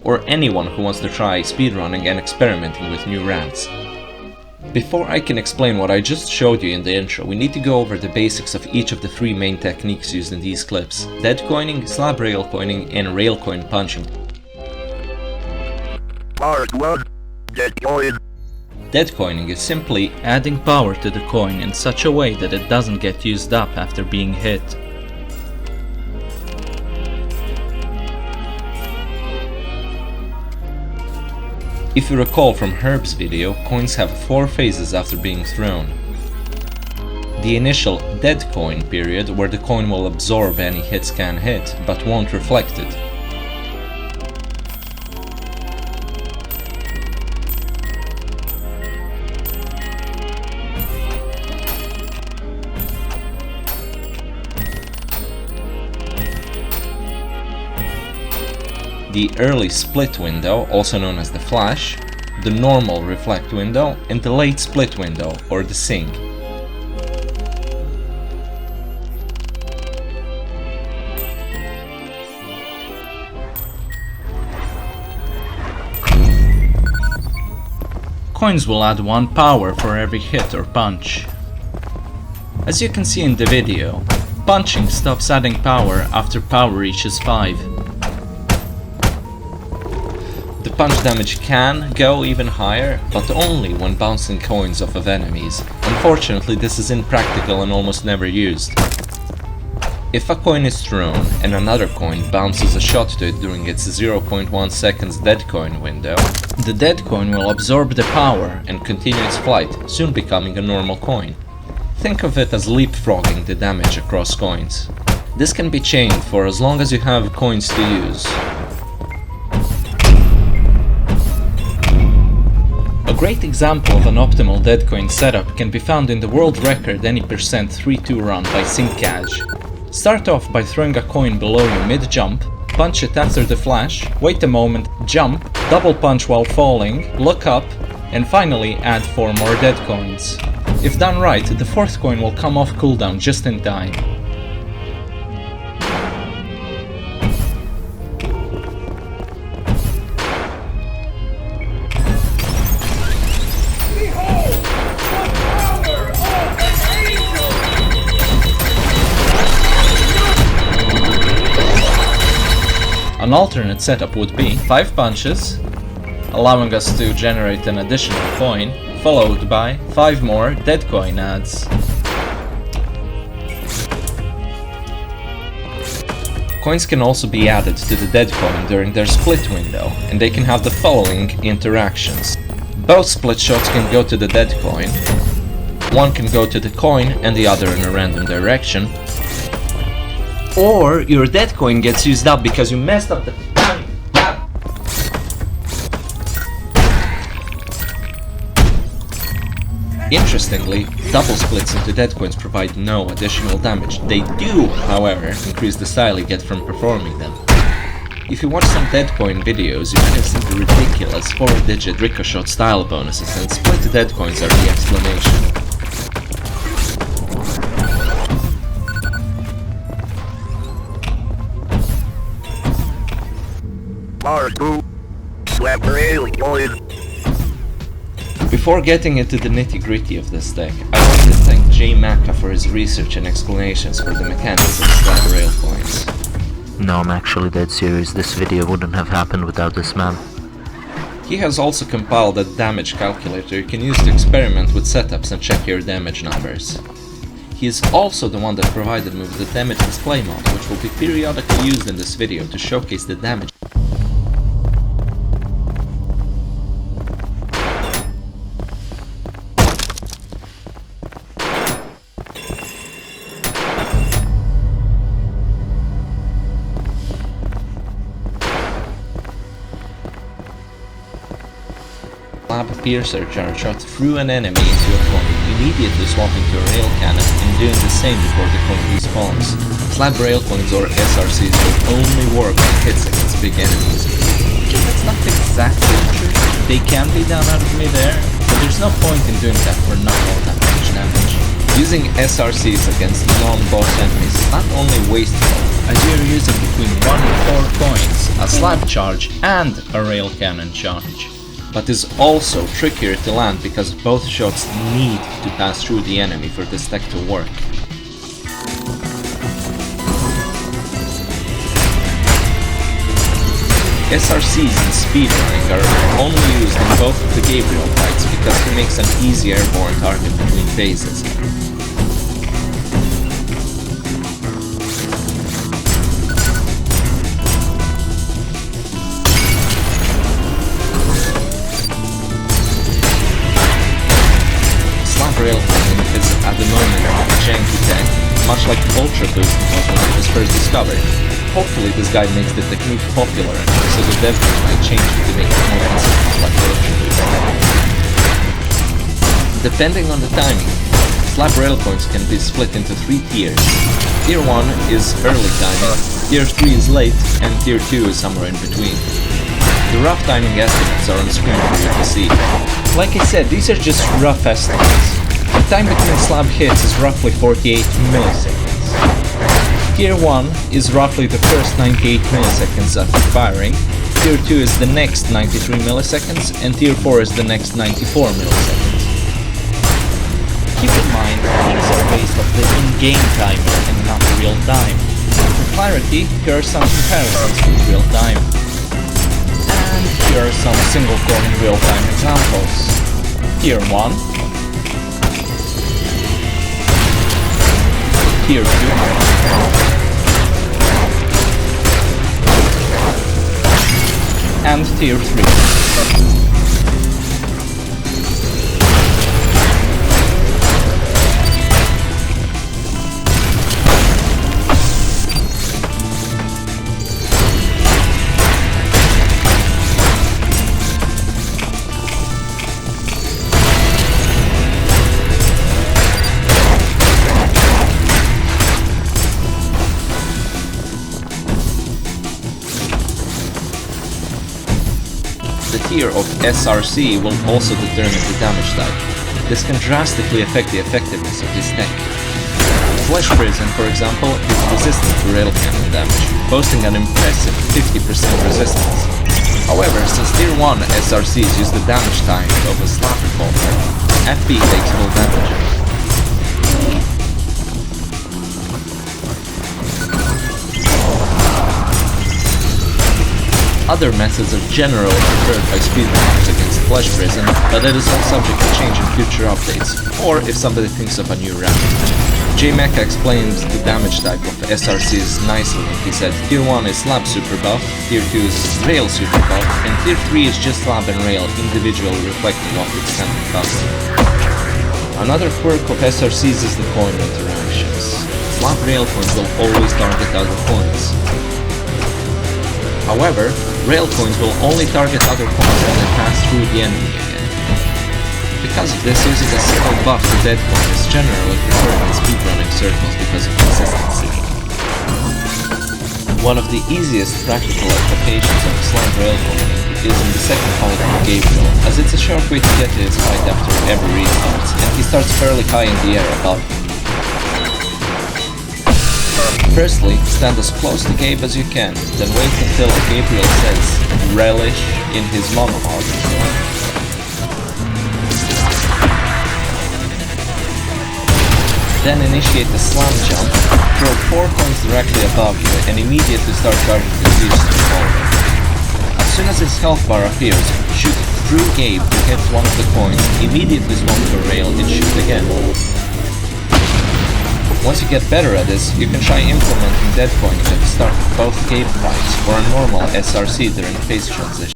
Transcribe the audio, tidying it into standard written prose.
or anyone who wants to try speedrunning and experimenting with new ramps. Before I can explain what I just showed you in the intro, we need to go over the basics of each of the three main techniques used in these clips: dead coining, slab rail coining, and rail coin punching. Part 1. Dead coin. Dead coining is simply adding power to the coin in such a way that it doesn't get used up after being hit. If you recall from Herb's video, coins have 4 phases after being thrown. The initial dead coin period, where the coin will absorb any hits can hit, but won't reflect it. The early split window, also known as the flash, the normal reflect window, and the late split window, or the sink. Coins will add 1 power for every hit or punch. As you can see in the video, punching stops adding power after power reaches 5. The punch damage can go even higher, but only when bouncing coins off of enemies. Unfortunately, this is impractical and almost never used. If a coin is thrown and another coin bounces a shot to it during its 0.1 seconds dead coin window, the dead coin will absorb the power and continue its flight, soon becoming a normal coin. Think of it as leapfrogging the damage across coins. This can be chained for as long as you have coins to use. A great example of an optimal dead coin setup can be found in the world record any percent 3-2 run by Syncaj. Start off by throwing a coin below you mid-jump, punch it after the flash, wait a moment, jump, double punch while falling, look up, and finally add 4 more dead coins. If done right, the 4th coin will come off cooldown just in time. An alternate setup would be 5 punches, allowing us to generate an additional coin, followed by 5 more dead coin adds. Coins can also be added to the dead coin during their split window, and they can have the following interactions. Both split shots can go to the dead coin, one can go to the coin and the other in a random direction, or your dead coin gets used up because you messed up the timing. Interestingly, double splits into dead coins provide no additional damage. They do, however, increase the style you get from performing them. If you watch some dead coin videos, you might have seen the ridiculous 4-digit ricochet style bonuses, and split dead coins are the explanation. Part 2. Slab rail coin. Before getting into the nitty-gritty of this deck, I want to thank J Macca for his research and explanations for the mechanics of slab rail coins. No, I'm actually dead serious. This video wouldn't have happened without this man. He has also compiled a damage calculator you can use to experiment with setups and check your damage numbers. He is also the one that provided me with the damage display mod, which will be periodically used in this video to showcase the damage. Slab piercer charge shot through an enemy into a coin, immediately swapping to a rail cannon and doing the same before the coin respawns. Slab rail coins or SRCs will only work on hits against big enemies. That's not exactly true. They can be done out of midair, but there's no point in doing that for not all that much damage. Using SRCs against non-boss enemies is not only wasteful, as you're using between 1 and 4 coins, a slab charge and a rail cannon charge. But is also trickier to land because both shots need to pass through the enemy for this tech to work. SRCs in speedrunning are only used in both of the Gabriel fights because it makes an easy airborne target between phases. Slab rail cannon is at the moment a janky tech, much like ultrakrill was when it was first discovered. Hopefully this guy makes the technique popular enough so the dev team might change it to make it more consistent like ultrakrill. Depending on the timing, slab rail coins can be split into 3 tiers. Tier 1 is early timing, Tier 3 is late, and Tier 2 is somewhere in between. The rough timing estimates are on screen for you to see. Like I said, these are just rough estimates. The time between slab hits is roughly 48 milliseconds. Tier 1 is roughly the first 98 milliseconds after firing, Tier 2 is the next 93 milliseconds, and Tier 4 is the next 94 milliseconds. Keep in mind, these are based off the in-game timer and not real time. For clarity, here are some comparisons with real time. And here are some single-core in real time examples. Tier 1, Tier 2, and Tier 3. The tier of SRC will also determine the damage type. This can drastically affect the effectiveness of this tech. Flesh Prison, for example, is resistant to rail cannon damage, boasting an impressive 50% resistance. However, since Tier 1 SRCs use the damage time of a slap revolver, FP takes full damage. Other methods are generally preferred by speedrunners against Flesh Prison, but it is all subject to change in future updates, or if somebody thinks of a new route. JMecha explains the damage type of SRCs nicely when he said Tier 1 is slab super buff, Tier 2 is rail super buff, and Tier 3 is just slab and rail individually reflecting off its standard cost. Another quirk of SRCs is the coin interactions. Slab rail coins will always target other coins. However, rail coins will only target other coins when they pass through the enemy again. Because of this, using a single buff to dead coin is generally preferred in speedrunning circles because of consistency. One of the easiest practical applications of slab rail coining is in the second fight of Gabriel, as it's a short way to get to his fight after every restart, and he starts fairly high in the air above. Firstly, stand as close to Gabe as you can, then wait until Gabriel says "relish" in his monologue. Then initiate the slam jump, throw 4 coins directly above you, and immediately start charging the beast to follow. As soon as his health bar appears, shoot through Gabe to hit one of the coins, immediately spawn to a rail and shoot again. Once you get better at this, you can try implementing dead coining at the start of both Gabe fights or a normal SRC during phase transition.